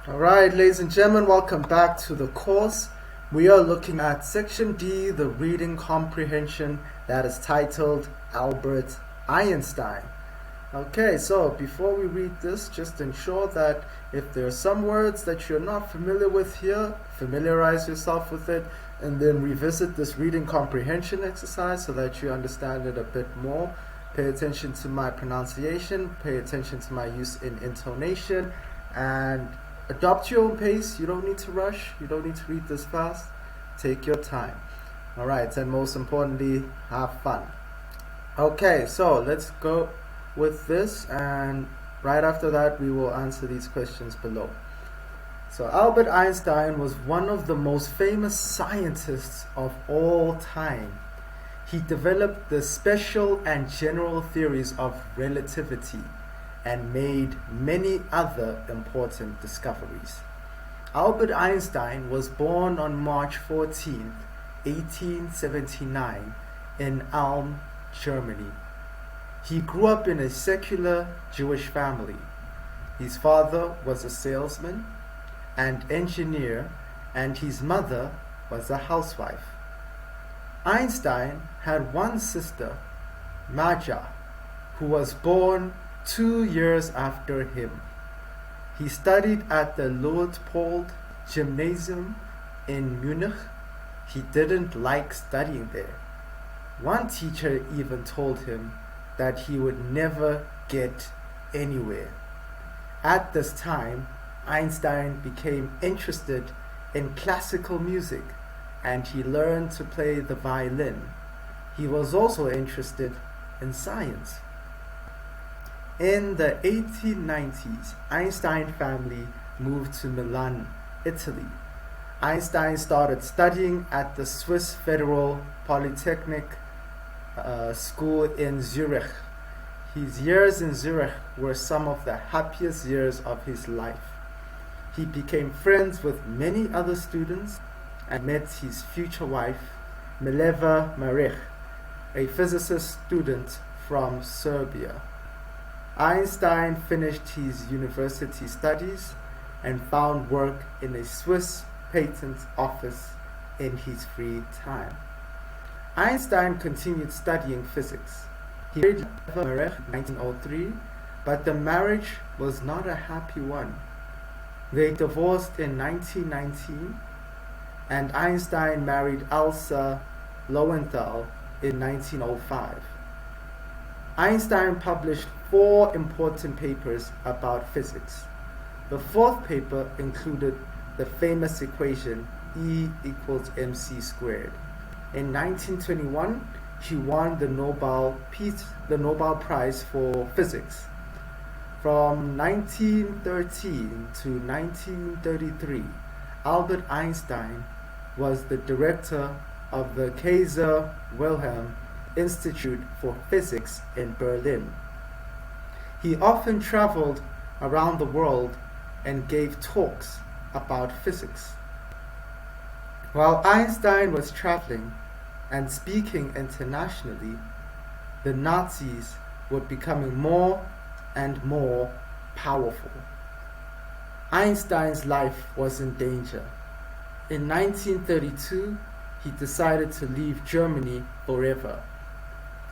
Alright, ladies and gentlemen, welcome back to the course. We are looking at section D, the reading comprehension, that is titled Albert Einstein. Okay, so before we read this, just ensure that if there are some words that you're not familiar with here, familiarize yourself with it and then revisit this reading comprehension exercise so that you understand it a bit more. Pay attention to my pronunciation, pay attention to my use in intonation, and adopt your own pace. You don't need to rush. You don't need to read this fast. Take your time. Alright, and most importantly, have fun. Okay, so let's go with this, and right after that we will answer these questions below. So Albert Einstein was one of the most famous scientists of all time. He developed the special and general theories of relativity and made many other important discoveries. Albert Einstein was born on March 14, 1879, in Ulm, Germany. He grew up in a secular Jewish family. His father was a salesman and engineer, and his mother was a housewife. Einstein had one sister, Maja, who was born 2 years after him. He studied at the Luitpold Gymnasium in Munich. He didn't like studying there. One teacher even told him that he would never get anywhere. At this time, Einstein became interested in classical music and he learned to play the violin. He was also interested in science. In the 1890s, Einstein family moved to Milan, Italy. Einstein started studying at the Swiss Federal Polytechnic School in Zurich. His years in Zurich were some of the happiest years of his life. He became friends with many other students and met his future wife, Mileva Maric, a physicist student from Serbia. Einstein finished his university studies and found work in a Swiss patent office in his free time. Einstein continued studying physics. He married Mileva Maric in 1903, but the marriage was not a happy one. They divorced in 1919, and Einstein married Elsa Lowenthal in 1905. Einstein published 4 important papers about physics. The 4th paper included the famous equation E equals mc squared. In 1921, he won the Nobel Prize for Physics. From 1913 to 1933, Albert Einstein was the director of the Kaiser Wilhelm Institute for Physics in Berlin. He often traveled around the world and gave talks about physics. While Einstein was traveling and speaking internationally, the Nazis were becoming more and more powerful. Einstein's life was in danger. In 1932, he decided to leave Germany forever.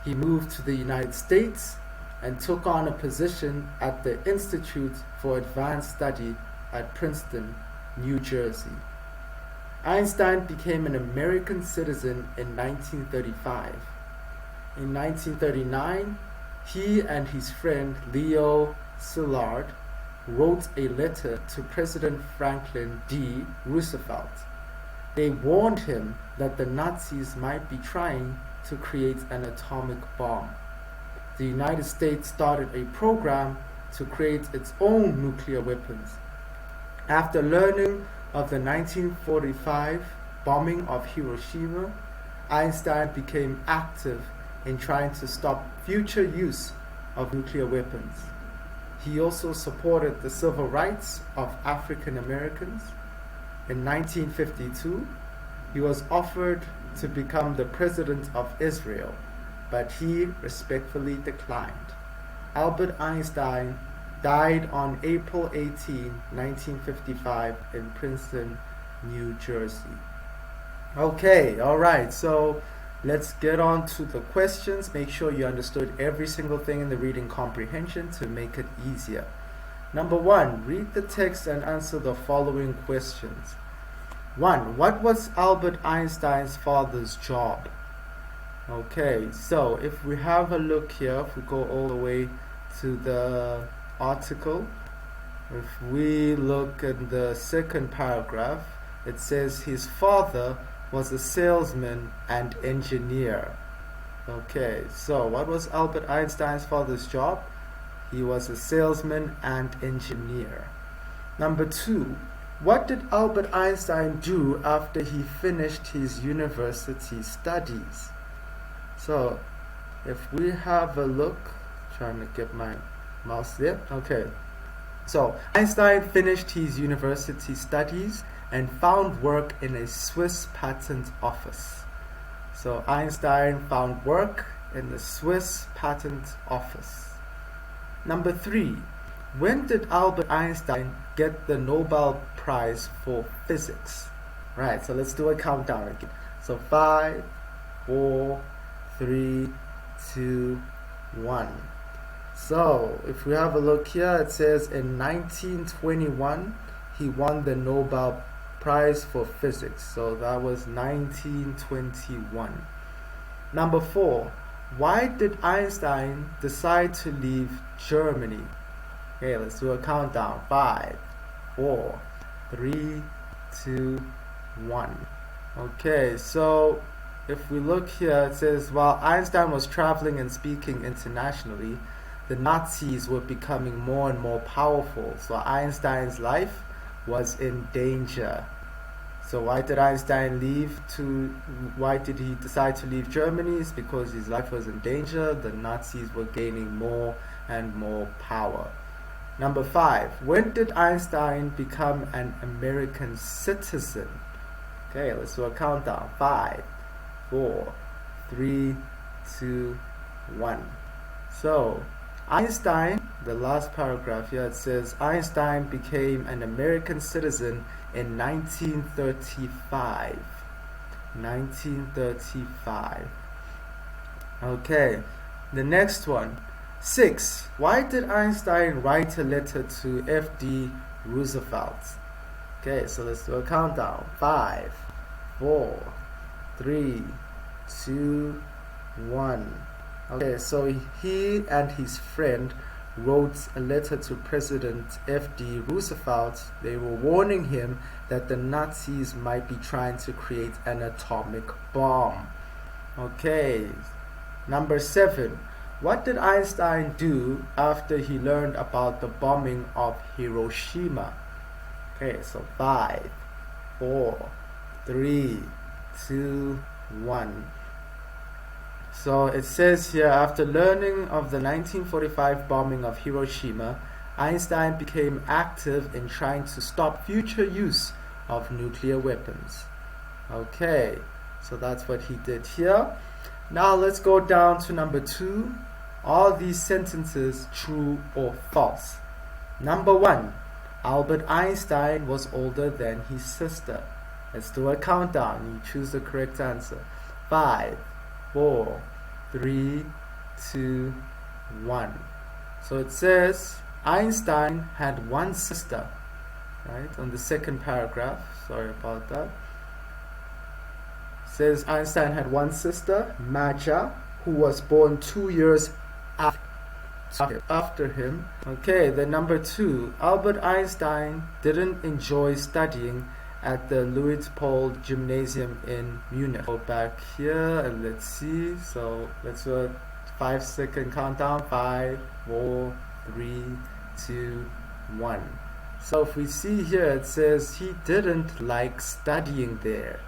He moved to the United States and took on a position at the Institute for Advanced Study at Princeton, New Jersey. Einstein became an American citizen in 1935. In 1939, he and his friend Leo Szilard wrote a letter to President Franklin D. Roosevelt. They warned him that the Nazis might be trying to create an atomic bomb. The United States started a program to create its own nuclear weapons. After learning of the 1945 bombing of Hiroshima, Einstein became active in trying to stop future use of nuclear weapons. He also supported the civil rights of African Americans. In 1952, he was offered to become the president of Israel, but he respectfully declined. Albert Einstein died on April 18, 1955 in Princeton, New Jersey. Okay, alright, so let's get on to the questions. Make sure you understood every single thing in the reading comprehension to make it easier. Number 1, read the text and answer the following questions. 1. What was Albert Einstein's father's job? Okay, so if we have a look here, if we go all the way to the article, if we look in the second paragraph, it says his father was a salesman and engineer. Okay, so what was Albert Einstein's father's job? He was a salesman and engineer. Number 2, what did Albert Einstein do after he finished his university studies? So if we have a look, trying to get my mouse there. Okay, so Einstein finished his university studies and found work in a Swiss patent office. So Einstein found work in the Swiss patent office. Number 3, when did Albert Einstein get the Nobel Prize for physics? Right, so let's do a countdown again. So 5, 4, 3, 2, 1. So if we have a look here, it says in 1921 he won the Nobel Prize for physics. So that was 1921. Number 4, why did Einstein decide to leave Germany? Okay, let's do a countdown. 5, 4, 3, 2, 1. Okay, so if we look here, it says while Einstein was traveling and speaking internationally, the Nazis were becoming more and more powerful. So Einstein's life was in danger. So why did Einstein why did he decide to leave Germany? It's because his life was in danger. The Nazis were gaining more and more power. Number 5, when did Einstein become an American citizen? Okay, let's do a countdown. 5, 4, 3, 2, 1. So Einstein, the last paragraph here, it says Einstein became an American citizen in 1935. 1935. Okay, the next one. 6. Why did Einstein write a letter to F.D. Roosevelt? Okay, so let's do a countdown. 5, 4, 3, 2, 1. Okay, so he and his friend wrote a letter to President F.D. Roosevelt. They were warning him that the Nazis might be trying to create an atomic bomb. Okay, number 7. What did Einstein do after he learned about the bombing of Hiroshima? Okay, so 5, 4, 3, 2, 1. So it says here, after learning of the 1945 bombing of Hiroshima, Einstein became active in trying to stop future use of nuclear weapons. Okay, so that's what he did here. Now let's go down to number 2. Are these sentences true or false? Number 1, Albert Einstein was older than his sister. Let's do a countdown. You choose the correct answer. 5, 4, 3, 2, 1. So it says Einstein had one sister, right? On the second paragraph, sorry about that. It says Einstein had one sister, Maja, who was born 2 years after him. Okay, then number 2, Albert Einstein didn't enjoy studying at the Luitpold Gymnasium in Munich. Go back here and let's see. So let's do a 5-second countdown. 5, 4, 3, 2, 1. So if we see here, it says he didn't like studying there.